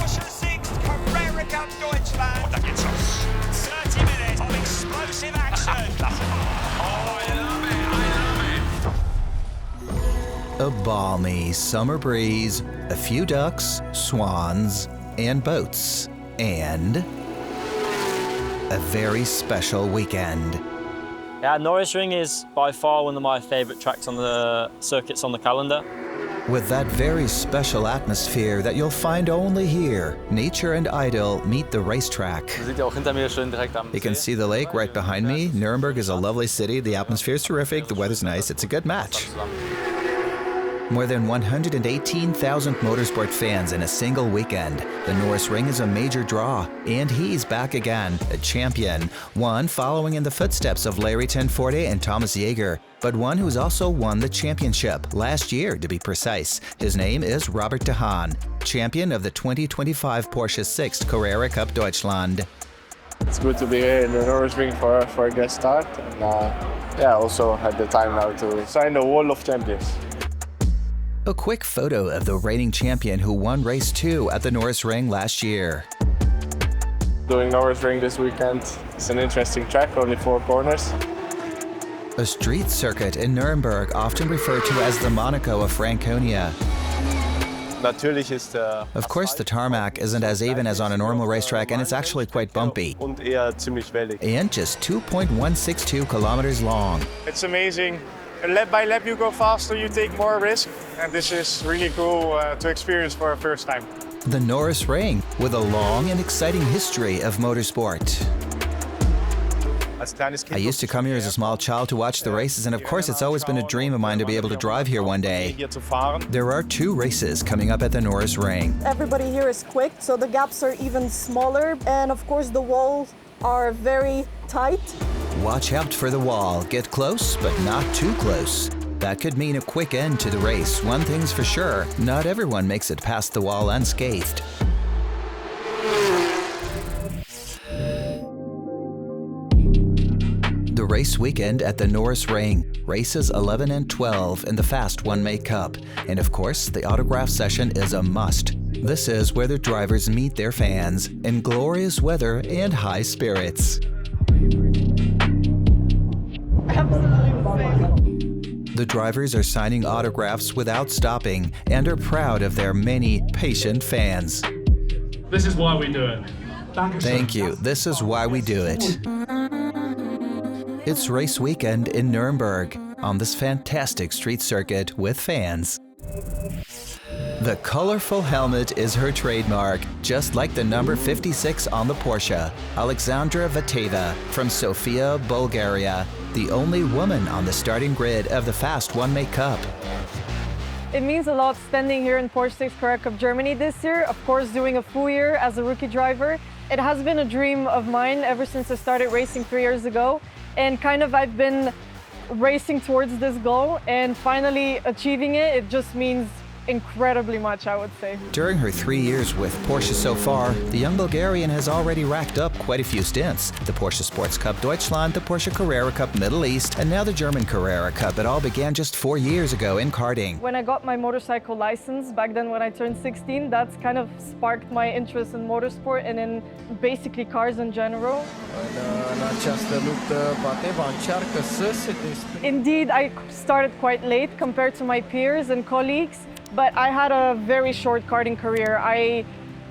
Porsche Sixt Carrera Deutschland. Und da geht's los. 30 minutes of explosive action. Oh, I love it, I love it. A balmy summer breeze, a few ducks, swans, and boats, and a very special weekend. Yeah, Norisring is by far one of my favourite tracks on the circuits on the calendar. With that very special atmosphere that you'll find only here, nature and idle meet the racetrack. You can see the lake right behind me. Nuremberg is a lovely city, the atmosphere is terrific, the weather's nice, it's a good match. More than 118,000 motorsport fans in a single weekend. The Norisring is a major draw, and he's back again, a champion. One following in the footsteps of Larry Tenforte and Thomas Jaeger, but one who's also won the championship, last year to be precise. His name is Robert de Haan, champion of the 2025 Porsche Sixt Carrera Cup Deutschland. It's good to be here in the Norisring for a guest start, and also had the time now to sign the Wall of Champions. A quick photo of the reigning champion who won race 2 at the Norisring last year. Doing Norisring this weekend is an interesting track, only 4 corners. A street circuit in Nuremberg, often referred to as the Monaco of Franconia. Of course, the tarmac isn't as even as on a normal racetrack, and it's actually quite bumpy. And just 2.162 kilometers long. It's amazing. Lap by lap you go faster, you take more risk, and this is really cool to experience for a first time. The Norisring, with a long and exciting history of motorsport. I used to come here as a small child to watch the races, and of course it's always been a dream of mine to be able to drive here one day. There are 2 races coming up at the Norisring. Everybody here is quick, so the gaps are even smaller, and of course the walls are very tight. Watch out for the wall. Get close, but not too close. That could mean a quick end to the race. One thing's for sure, not everyone makes it past the wall unscathed. The race weekend at the Norisring, races 11 and 12 in the Fast One-May Cup. And of course, the autograph session is a must. This is where the drivers meet their fans in glorious weather and high spirits. The drivers are signing autographs without stopping and are proud of their many patient fans. This is why we do it. Thank you. This is why we do it. It's race weekend in Nuremberg on this fantastic street circuit with fans. The colorful helmet is her trademark, just like the number 56 on the Porsche. Alexandra Vateva from Sofia, Bulgaria, the only woman on the starting grid of the Fast One-May Cup. It means a lot standing here in Porsche Sixt Carrera Cup Germany this year, of course doing a full year as a rookie driver. It has been a dream of mine ever since I started racing 3 years ago, and I've been racing towards this goal, and finally achieving it, it just means incredibly much, I would say. During her 3 years with Porsche so far, the young Bulgarian has already racked up quite a few stints. The Porsche Sports Cup Deutschland, the Porsche Carrera Cup Middle East, and now the German Carrera Cup. It all began just 4 years ago in karting. When I got my motorcycle license, back then when I turned 16, that's kind of sparked my interest in motorsport and in basically cars in general. Indeed, I started quite late compared to my peers and colleagues, but I had a very short karting career. I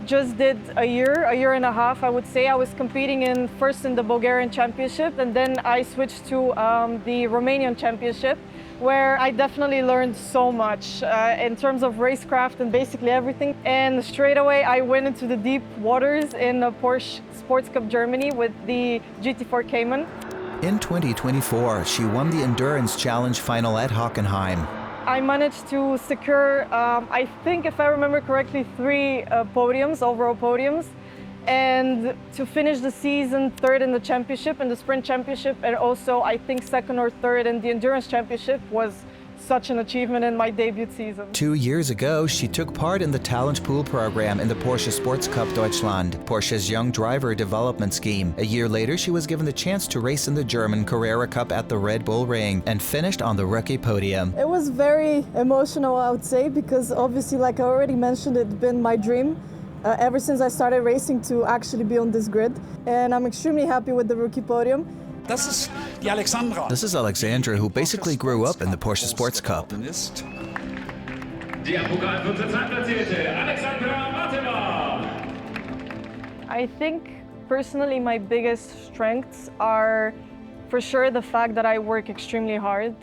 just did a year and a half, I would say. I was competing first in the Bulgarian Championship, and then I switched to the Romanian Championship, where I definitely learned so much in terms of racecraft and basically everything. And straight away, I went into the deep waters in the Porsche Sports Cup Germany with the GT4 Cayman. In 2024, she won the Endurance Challenge final at Hockenheim. I managed to secure, I think if I remember correctly, 3 podiums, overall podiums, and to finish the season 3rd in the championship, in the sprint championship, and also I think 2nd or 3rd in the endurance championship was such an achievement in my debut season. 2 years ago, she took part in the Talent Pool program in the Porsche Sports Cup Deutschland, Porsche's young driver development scheme. A year later, she was given the chance to race in the German Carrera Cup at the Red Bull Ring and finished on the rookie podium. It was very emotional, I would say, because obviously, like I already mentioned, it's been my dream ever since I started racing to actually be on this grid. And I'm extremely happy with the rookie podium. Das ist die Alexandra. This is Alexandra, who basically grew up in the Porsche Sports Cup. Die am Pokal 14 Zeitplatzierte, Alexandra Vateva. I think personally my biggest strengths are for sure the fact that I work extremely hard,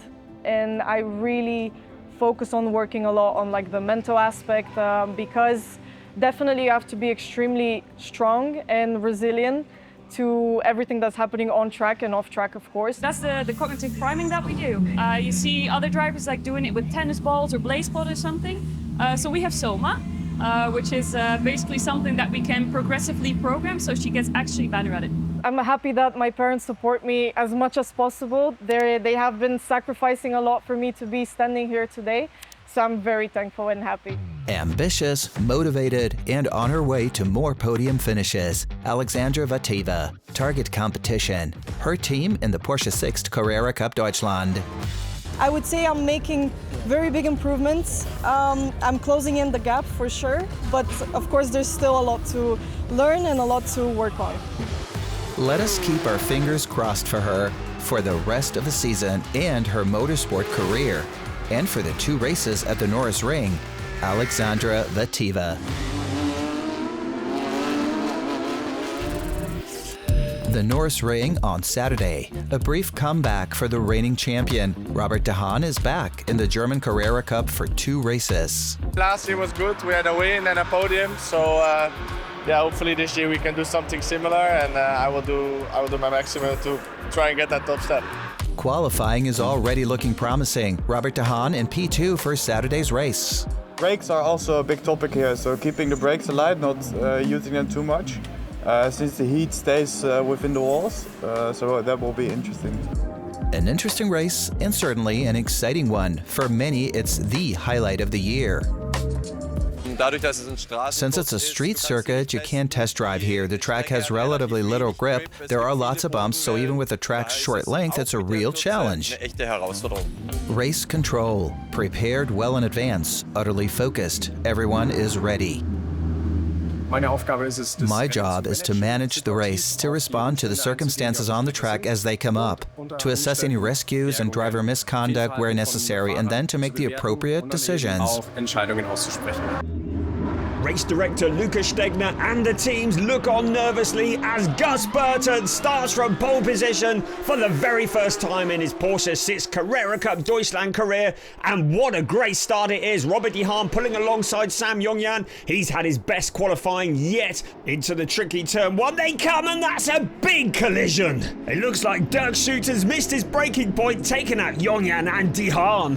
and I really focus on working a lot on like the mental aspect, because definitely you have to be extremely strong and resilient to everything that's happening on track and off track, of course. That's the cognitive priming that we do. You see other drivers like doing it with tennis balls or blaze pod or something. So we have Soma, which is basically something that we can progressively program so she gets actually better at it. I'm happy that my parents support me as much as possible. They have been sacrificing a lot for me to be standing here today. So I'm very thankful and happy. Ambitious, motivated, and on her way to more podium finishes, Alexandra Vateva, Target Competition, her team in the Porsche Sixt Carrera Cup Deutschland. I would say I'm making very big improvements. I'm closing in the gap for sure, but of course there's still a lot to learn and a lot to work on. Let us keep our fingers crossed for her, for the rest of the season and her motorsport career, and for the 2 races at the Norisring, Alexandra Vateva. The Norisring on Saturday. A brief comeback for the reigning champion. Robert de Haan is back in the German Carrera Cup for 2 races. Last year was good. We had a win and a podium. So yeah, hopefully this year we can do something similar, and I will do my maximum to try and get that top step. Qualifying is already looking promising. Robert de Haan in P2 for Saturday's race. Brakes are also a big topic here, so keeping the brakes alight, not using them too much, since the heat stays within the walls, so that will be interesting. An interesting race, and certainly an exciting one. For many, it's the highlight of the year. Since it's a street circuit, you can't test drive here. The track has relatively little grip. There are lots of bumps, so even with the track's short length, it's a real challenge. Race control. Prepared well in advance. Utterly focused. Everyone is ready. My job is to manage the race, to respond to the circumstances on the track as they come up, to assess any rescues and driver misconduct where necessary, and then to make the appropriate decisions. Race director Lukas Stegner and the teams look on nervously as Gus Burton starts from pole position for the very first time in his Porsche Sixt Carrera Cup Deutschland career. And what a great start it is. Robert de Haan pulling alongside Sam Yongyan. He's had his best qualifying yet. Into the tricky turn 1 they come, and that's a big collision. It looks like Dirk Schuten's missed his braking point, taking out Yongyan and de Haan.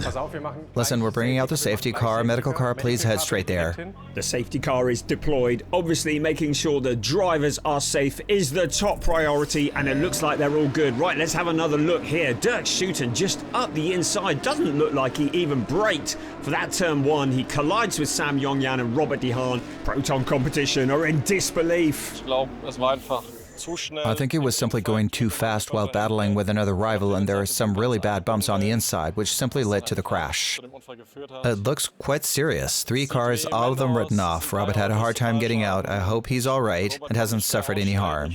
Listen, we're bringing out the safety car. Medical car, please head straight there. The safety car is deployed. Obviously making sure the drivers are safe is the top priority, and it looks like they're all good. Right, let's have another look here. Dirk Schuten just up the inside. Doesn't look like he even braked for that turn 1. He collides with Sam Yongyan and Robert de Haan. Proton Competition are in disbelief. I think it was simply going too fast while battling with another rival, and there are some really bad bumps on the inside, which simply led to the crash. It looks quite serious. 3 cars, all of them written off. Robert had a hard time getting out. I hope he's all right and hasn't suffered any harm.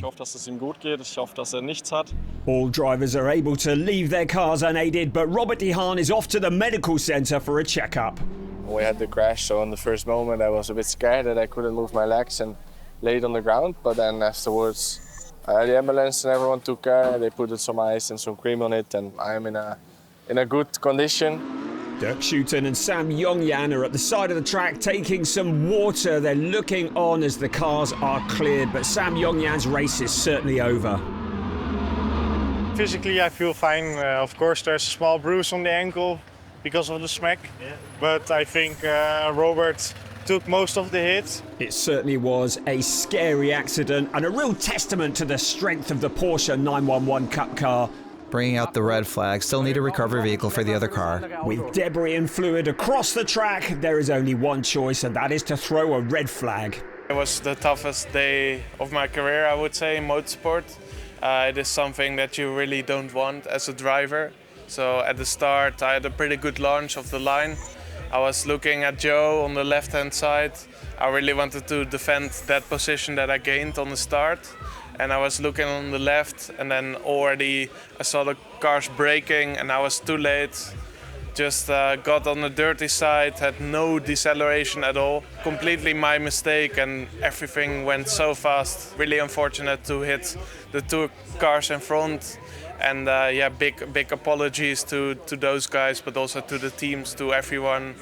All drivers are able to leave their cars unaided, but Robert de Haan is off to the medical centre for a checkup. We had the crash, so in the first moment I was a bit scared that I couldn't move my legs and laid on the ground, but then afterwards the ambulance and everyone took care. They put some ice and some cream on it, and I'm in a good condition. Dirk Schuten and Sam Yongyan are at the side of the track taking some water. They're looking on as the cars are cleared, but Sam Yongyan's race is certainly over. Physically, I feel fine. Of course, there's a small bruise on the ankle because of the smack, but I think Robert took most of the hit. It certainly was a scary accident and a real testament to the strength of the Porsche 911 Cup car. Bringing out the red flag, still need a recovery vehicle for the other car. With debris and fluid across the track, there is only one choice, and that is to throw a red flag. It was the toughest day of my career, I would say, in motorsport. It is something that you really don't want as a driver. So at the start, I had a pretty good launch of the line. I was looking at Joe on the left-hand side. I really wanted to defend that position that I gained on the start. And I was looking on the left, and then already I saw the cars braking, and I was too late. Just got on the dirty side, had no deceleration at all. Completely my mistake, and everything went so fast. Really unfortunate to hit the two cars in front. And yeah, big apologies to those guys, but also to the teams, to everyone.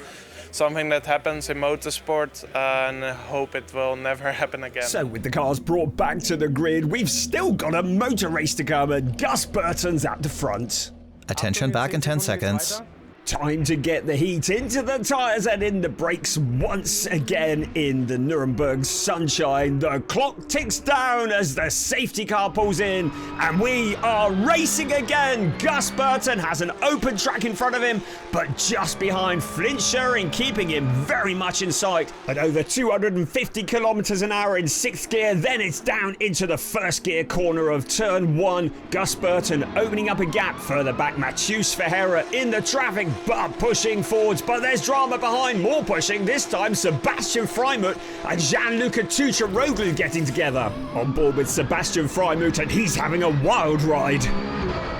Something that happens in motorsport, and I hope it will never happen again. So with the cars brought back to the grid, we've still got a motor race to come, and Gus Burton's at the front. Attention, back in 10 seconds. Time to get the heat into the tyres and in the brakes once again in the Nuremberg sunshine. The clock ticks down as the safety car pulls in, and we are racing again. Gus Burton has an open track in front of him, but just behind Flynt Schuring, keeping him very much in sight. At over 250 kilometers an hour in 6th gear, then it's down into the 1st gear corner of turn 1. Gus Burton opening up a gap. Further back, Matheus Ferreira in the traffic, but pushing forwards. But there's drama behind, more pushing. This time Sebastian Freimuth and Gianluca Tucciaroglu getting together. On board with Sebastian Freimuth, and he's having a wild ride.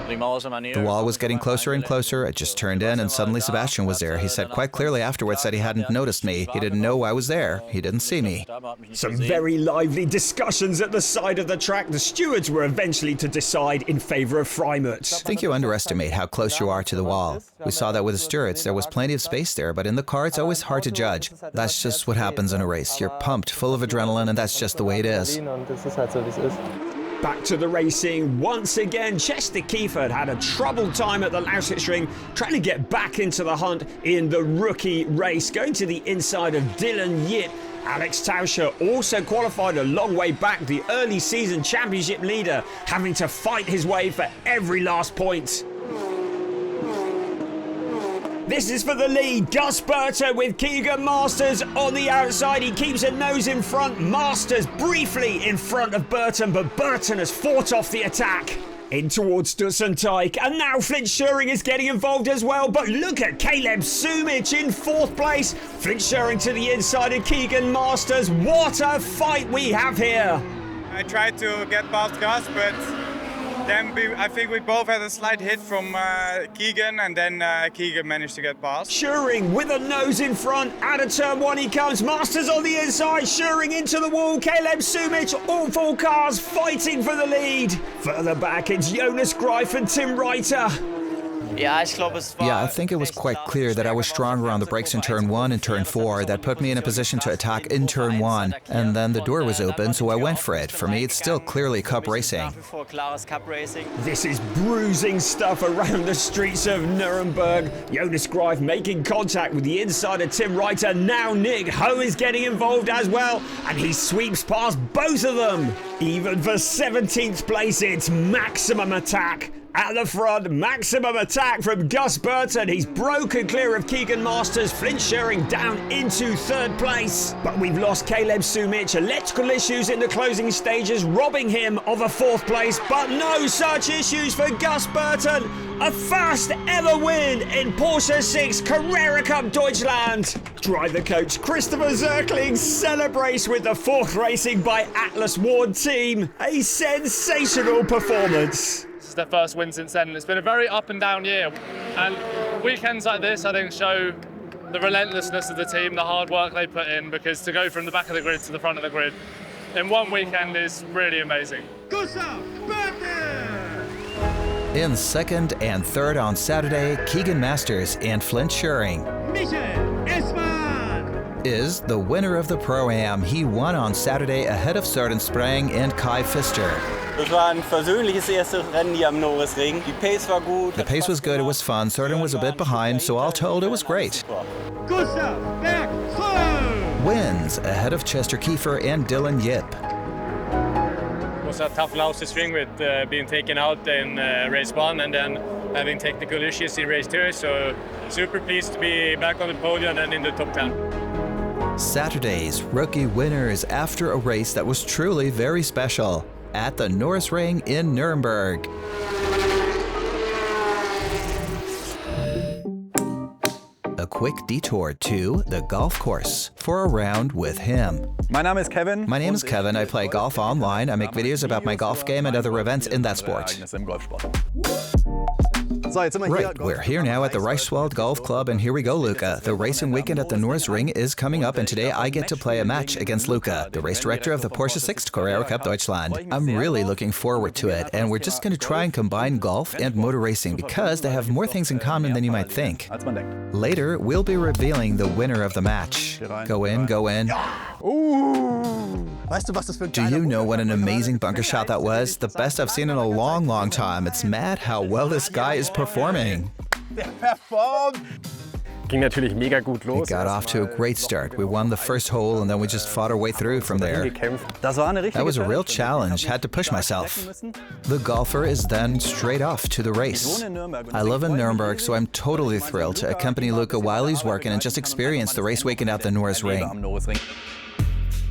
The wall was getting closer and closer. It just turned in, and suddenly Sebastian was there. He said quite clearly afterwards that he hadn't noticed me. He didn't know I was there. He didn't see me. Some very lively discussions at the side of the track. The stewards were eventually to decide in favour of Freimuth. I think you underestimate how close you are to the wall. We saw that with the stewards. There was plenty of space there, but in the car it's always hard to judge. That's just what happens in a race. You're pumped, full of adrenaline, and that's just the way it is. Back to the racing once again. Chester Kiefer had a troubled time at the Norisring, trying to get back into the hunt in the rookie race, going to the inside of Dylan Yip. Alex Tauscher also qualified a long way back, the early season championship leader, having to fight his way for every last point. This is for the lead. Gus Burton with Keagan Masters on the outside. He keeps a nose in front. Masters briefly in front of Burton, but Burton has fought off the attack. In towards Dussentijk, and now Flynt Schuring is getting involved as well. But look at Caleb Sumich in 4th place. Flynt Schuring to the inside of Keagan Masters. What a fight we have here. I tried to get past Gus, but then I think we both had a slight hit from Keagan, and then Keagan managed to get past. Schuring with a nose in front. Out of turn 1 he comes. Masters on the inside. Schuring into the wall. Caleb Sumich, all 4 cars fighting for the lead. Further back, it's Jonas Greif and Tim Reiter. Yeah, I think it was quite clear that I was stronger on the brakes in turn 1 and turn 4. That put me in a position to attack in turn 1. And then the door was open, so I went for it. For me, it's still clearly cup racing. This is bruising stuff around the streets of Nuremberg. Jonas Greif making contact with the inside of Tim Reiter. Now Nick Ho is getting involved as well, and he sweeps past both of them. Even for 17th place, it's Maximum Attack. At the front, Maximum Attack from Gus Burton. He's broken clear of Keagan Masters. Flynt Schuring down into 3rd place. But we've lost Caleb Sumich. Electrical issues in the closing stages, robbing him of a 4th place. But no such issues for Gus Burton. A first ever win in Porsche Sixt Carrera Cup Deutschland. Driver coach Christopher Zerkling celebrates with the Forch Racing by Atlas Ward team. A sensational performance. This is their first win since then. It's been a very up and down year, and weekends like this I think show the relentlessness of the team, the hard work they put in, because to go from the back of the grid to the front of the grid in one weekend is really amazing. Gustav Burton! In 2nd and 3rd on Saturday, Keagan Masters and Flynt Schuring is the winner of the Pro-Am. He won on Saturday ahead of Søren Sprang and Kai Pfister. Es war ein versöhnliches erstes Rennen hier am Norisring. Die Pace war gut. The pace was good, it was fun. Søren was a bit behind, so all told it was great. Wins ahead of Chester Kiefer and Dylan Yip. was a tough loss to swing with being taken out in race 1 and then having technical issues in race 2. So super pleased to be back on the podium and in the top 10. Saturday's rookie winners after a race that was truly very special at the Norisring in Nuremberg. A quick detour to the golf course for a round with him. My name is Kevin. My name is Kevin. I play golf online. I make videos about my golf game and other events in that sport. Right, we're here now at the Reichswald Golf Club, and here we go, Luca. The racing weekend at the Norisring is coming up, and today I get to play a match against Luca, the race director of the Porsche Sixt Carrera Cup Deutschland. I'm really looking forward to it, and we're just going to try and combine golf and motor racing because they have more things in common than you might think. Later, we'll be revealing the winner of the match. Go in, go in. Do you know what an amazing bunker shot that was? The best I've seen in a long, long time. It's mad how well this guy is performing. Ging natürlich mega gut los. We got off to a great start. We won the first hole and then we just fought our way through from there. That was a real challenge. Had to push myself. The golfer is then straight off to the race. I live in Nuremberg, so I'm totally thrilled to accompany Luca while he's working and just experience the race weekend at the Norisring.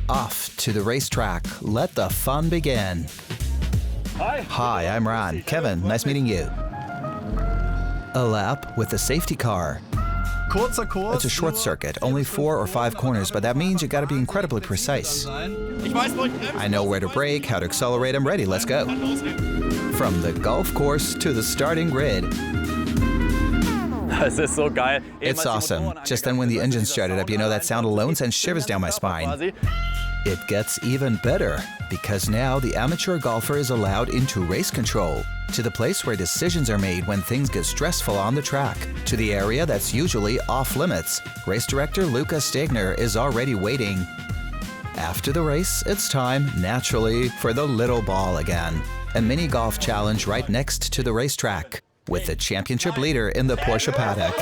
Off to the racetrack. Let the fun begin. Hi, I'm Ron. Kevin, nice meeting you. A lap with the safety car. It's a short circuit, only 4 or 5 corners, but that means you gotta be incredibly precise. I know where to brake, how to accelerate, I'm ready, let's go. From the golf course to the starting grid. It's awesome. Just then when the engine started up, you know that sound alone sends shivers down my spine. It gets even better, because now the amateur golfer is allowed into race control, to the place where decisions are made when things get stressful on the track, to the area that's usually off limits. Race director Luca Stegner is already waiting. After the race, it's time, naturally, for the little ball again. A mini golf challenge right next to the racetrack, with the championship leader in the Porsche paddock.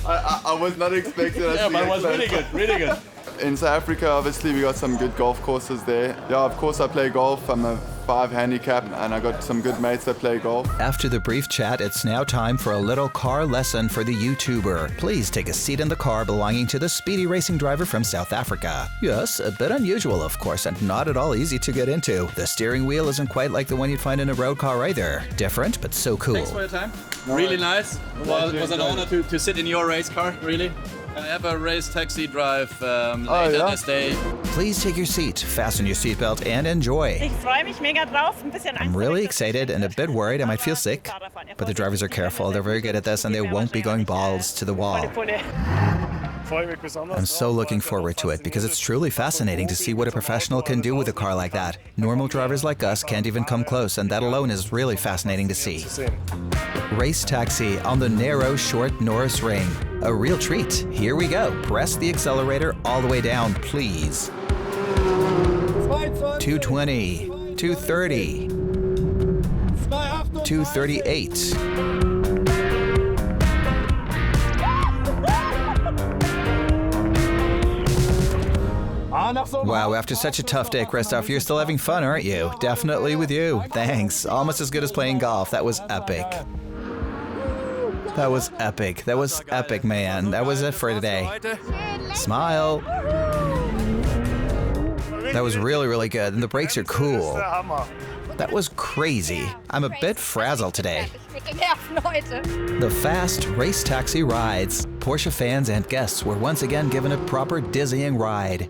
I was not expecting that. Yeah, but it was really good, really good. In South Africa, obviously, we got some good golf courses there. Yeah, of course, I play golf. I'm a 5 handicap, and I got some good mates that play golf. After the brief chat, it's now time for a little car lesson for the YouTuber. Please take a seat in the car belonging to the speedy racing driver from South Africa. Yes, a bit unusual, of course, and not at all easy to get into. The steering wheel isn't quite like the one you'd find in a road car either. Different, but so cool. Thanks for your time. Really nice. Well, it was an honor to sit in your race car, really. Can I have a race taxi drive later this day? Please take your seat, fasten your seatbelt, and enjoy. Ich freue mich mega drauf. Ein bisschen I'm really excited and a bit worried I might feel sick, but the drivers are careful, they're very good at this, and they won't be going balls to the wall. I'm so looking forward to it because it's truly fascinating to see what a professional can do with a car like that. Normal drivers like us can't even come close, and that alone is really fascinating to see. Race taxi on the narrow, short Norisring. A real treat. Here we go. Press the accelerator all the way down, please. 220, 230, 238. Wow, after such a tough day, Christoph, you're still having fun, aren't you? Definitely with you. Thanks. Almost as good as playing golf. That was epic. That was epic. That was epic, man. That was it for today. Smile. That was really, really good. And the brakes are cool. That was crazy. I'm a bit frazzled today. The fast race taxi rides. Porsche fans and guests were once again given a proper dizzying ride.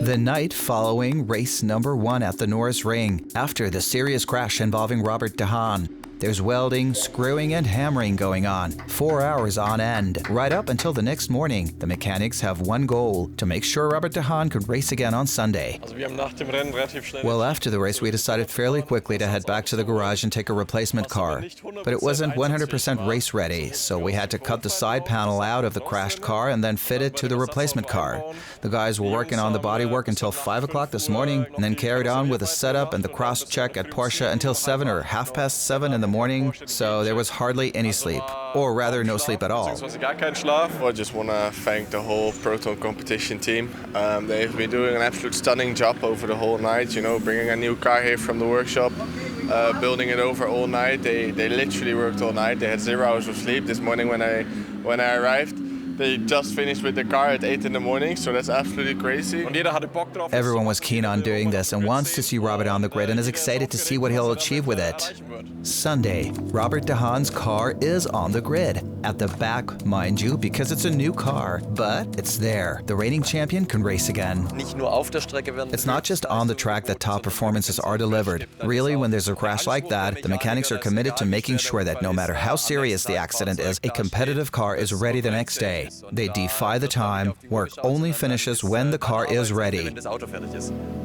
The night following race number 1 at the Norisring, after the serious crash involving Robert de Haan. There's welding, screwing, and hammering going on, 4 hours on end, right up until the next morning. The mechanics have one goal, to make sure Robert de Haan could race again on Sunday. Well, after the race, we decided fairly quickly to head back to the garage and take a replacement car. But it wasn't 100% race ready, so we had to cut the side panel out of the crashed car and then fit it to the replacement car. The guys were working on the bodywork until 5 o'clock this morning, and then carried on with the setup and the cross-check at Porsche until 7 or half past 7 in the morning, so there was hardly any sleep. Or rather, no sleep at all. I just want to thank the whole Proton Competition team. They've been doing an absolute stunning job over the whole night, you know, bringing a new car here from the workshop, building it over all night. They literally worked all night. They had 0 hours of sleep this morning when I arrived. They just finished with the car at 8 in the morning, so that's absolutely crazy. Everyone was keen on doing this and wants to see Robert on the grid and is excited to see what he'll achieve with it. Sunday, Robert de Haan's car is on the grid. At the back, mind you, because it's a new car, but it's there. The reigning champion can race again. It's not just on the track that top performances are delivered. Really, when there's a crash like that, the mechanics are committed to making sure that no matter how serious the accident is, a competitive car is ready the next day. They defy the time. Work only finishes when the car is ready.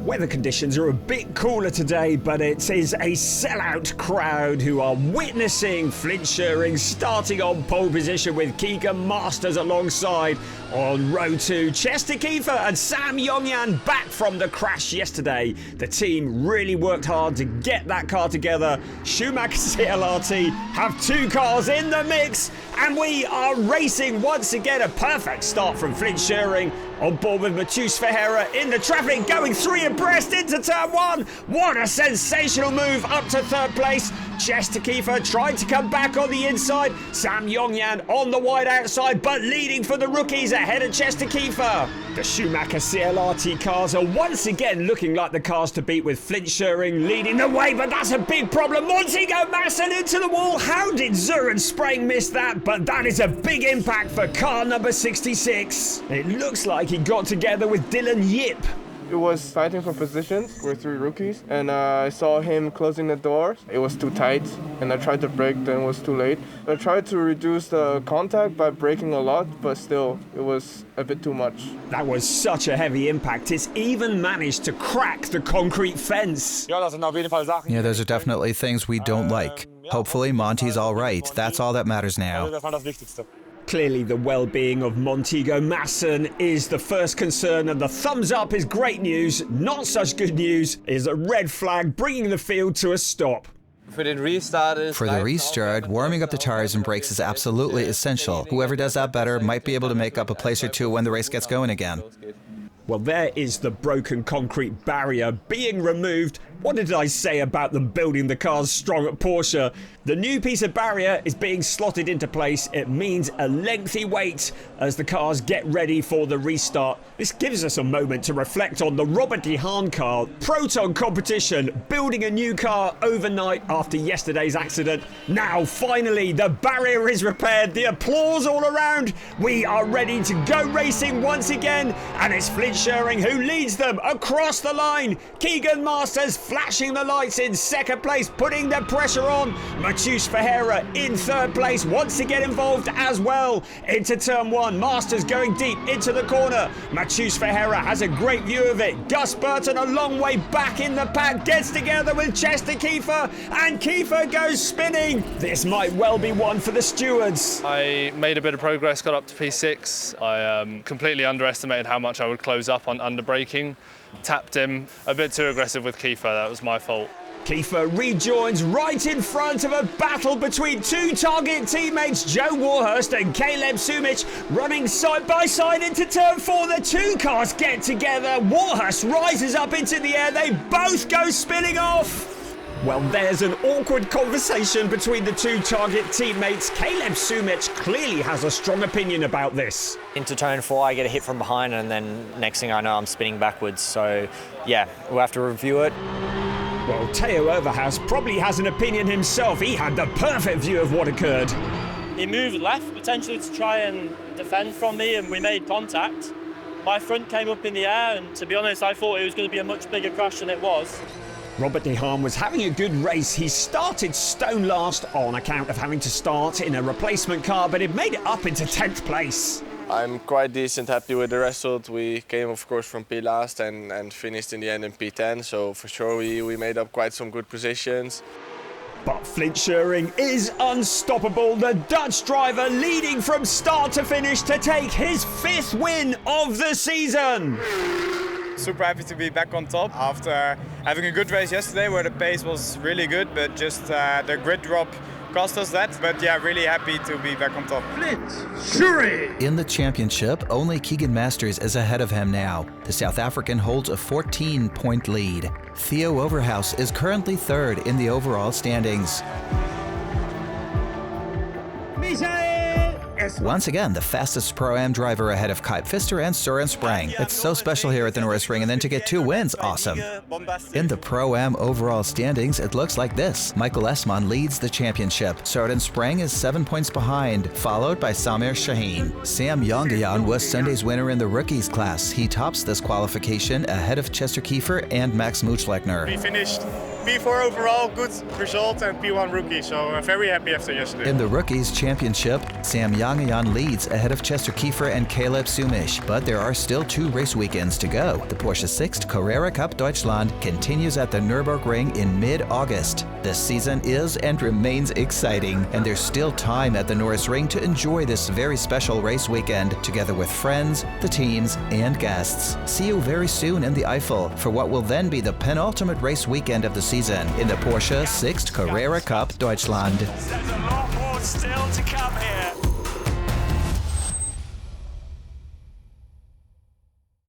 Weather conditions are a bit cooler today, but it is a sellout crowd who are witnessing Flynt Schuring starting on pole position with Keagan Masters alongside. On row 2, Chester Kiefer and Sam Yongyan back from the crash yesterday. The team really worked hard to get that car together. Schumacher CLRT have 2 cars in the mix, and we are racing once again. A perfect start from Flynt Schuring. On board with Matheus Ferreira in the traffic, going 3 abreast into turn 1. What a sensational move up to 3rd place. Chester Kiefer trying to come back on the inside. Sam Yongyan on the wide outside, but leading for the rookies ahead of Chester Kiefer. The Schumacher CLRT cars are once again looking like the cars to beat, with Flynt Schuring leading the way, but that's a big problem. Keagan Masters into the wall. How did Søren Spreng miss that? But that is a big impact for car number 66. It looks like he got together with Dylan Yip. It was fighting for positions with 3 rookies, and I saw him closing the door. It was too tight, and I tried to brake, then it was too late. I tried to reduce the contact by braking a lot, but still, it was a bit too much. That was such a heavy impact. It's even managed to crack the concrete fence. Yeah, those are definitely things we don't like. Hopefully, Monty's all right. That's all that matters now. Clearly, the well-being of Montego Masson is the first concern, and the thumbs up is great news. Not such good news is a red flag bringing the field to a stop. For the restart, warming up the tires and brakes is absolutely essential. Whoever does that better might be able to make up a place or 2 when the race gets going again. Well, there is the broken concrete barrier being removed. What did I say about them building the cars strong at Porsche? The new piece of barrier is being slotted into place. It means a lengthy wait as the cars get ready for the restart. This gives us a moment to reflect on the Robert de Haan car. Proton Competition, building a new car overnight after yesterday's accident. Now, finally, the barrier is repaired. The applause all around. We are ready to go racing once again, and it's Flynt Schuring who leads them across the line. Keagan Masters flashing the lights in 2nd place, putting the pressure on. Matheus Ferreira in 3rd place, wants to get involved as well. Into turn 1, Masters going deep into the corner. Matheus Ferreira has a great view of it. Gus Burton a long way back in the pack, gets together with Chester Kiefer, and Kiefer goes spinning. This might well be one for the stewards. I made a bit of progress, got up to P6. I completely underestimated how much I would close up on under braking. Tapped him a bit too aggressive with Kiefer. That was my fault. Kiefer rejoins right in front of a battle between 2 target teammates, Joe Warhurst and Caleb Sumich, running side by side into turn 4. The 2 cars get together. Warhurst rises up into the air. They both go spinning off. Well, there's an awkward conversation between the 2 target teammates. Caleb Sumich clearly has a strong opinion about this. Into turn 4, I get a hit from behind, and then next thing I know, I'm spinning backwards. So, yeah, we'll have to review it. Well, Theo Overhaus probably has an opinion himself. He had the perfect view of what occurred. He moved left, potentially to try and defend from me, and we made contact. My front came up in the air, and to be honest, I thought it was going to be a much bigger crash than it was. Robert de Haan was having a good race. He started stone last on account of having to start in a replacement car, but it made it up into 10th place. I'm quite decent happy with the result. We came, of course, from P last and finished in the end in P10, so for sure we made up quite some good positions. But Flynt Schuring is unstoppable. The Dutch driver leading from start to finish to take his 5th win of the season. Super happy to be back on top after having a good race yesterday where the pace was really good, but just the grid drop cost us that. But yeah, really happy to be back on top. Flynt Schuring. In the championship, only Keagan Masters is ahead of him now. The South African holds a 14-point lead. Theo Overhouse is currently third in the overall standings. Once again, the fastest Pro-Am driver ahead of Kai Pfister and Søren Sprang. It's so special here at the Norisring, and then to get 2 wins, awesome. In the Pro-Am overall standings, it looks like this. Michael Esman leads the championship. Søren Sprang is 7 points behind, followed by Samir Shaheen. Sam Yongayan was Sunday's winner in the rookies class. He tops this qualification ahead of Chester Kiefer and Max Muchlechner. We finished P4 overall, good result, and P1 rookie, so I'm very happy after yesterday. In the rookies championship, Sam Yongayan leads ahead of Chester Kiefer and Caleb Sumish, but there are still 2 race weekends to go. The Porsche Sixt Carrera Cup Deutschland continues at the Nuremberg Ring in mid-August. This season is and remains exciting, and there's still time at the Norisring to enjoy this very special race weekend together with friends, the teams, and guests. See you very soon in the Eifel for what will then be the penultimate race weekend of the season in the Porsche Sixt Carrera Cup Deutschland. There's a lot more still to come here.